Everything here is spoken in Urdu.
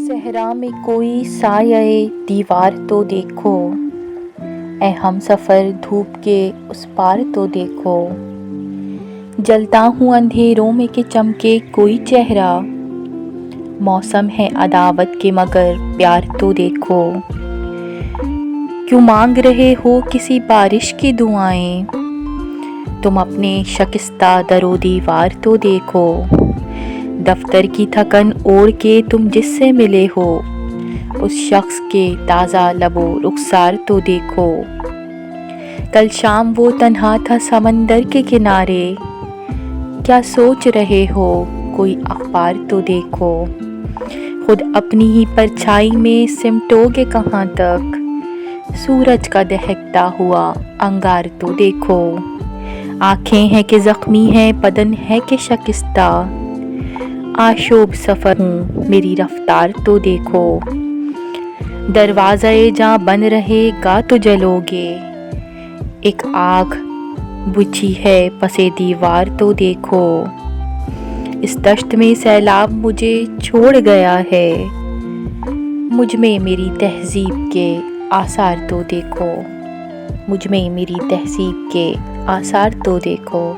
صحرا میں کوئی سایہ دیوار تو دیکھو، اے ہم سفر دھوپ کے اس پار تو دیکھو۔ جلتا ہوں اندھیروں میں کہ چمکے کوئی چہرہ، موسم ہے عداوت کے مگر پیار تو دیکھو۔ کیوں مانگ رہے ہو کسی بارش کی دعائیں، تم اپنے شکستہ در و دیوار تو دیکھو۔ دفتر کی تھکن اوڑھ کے تم جس سے ملے ہو، اس شخص کے تازہ لب و رخسار تو دیکھو۔ کل شام وہ تنہا تھا سمندر کے کنارے، کیا سوچ رہے ہو کوئی اخبار تو دیکھو۔ خود اپنی ہی پرچھائی میں سمٹو گے کہاں تک، سورج کا دہکتا ہوا انگار تو دیکھو۔ آنکھیں ہیں کہ زخمی ہے، بدن ہے کہ شکستہ، آشوب سفر ہوں میری رفتار تو دیکھو۔ دروازۂ جاں بند رہے گا تو جلو گے، ایک آگ بجھی ہے پس دیوار تو دیکھو۔ اس دشت میں سیلاب مجھے چھوڑ گیا ہے، مجھ میں میری تہذیب کے آثار تو دیکھو۔ مجھ میں میری تہذیب کے آثار تو دیکھو۔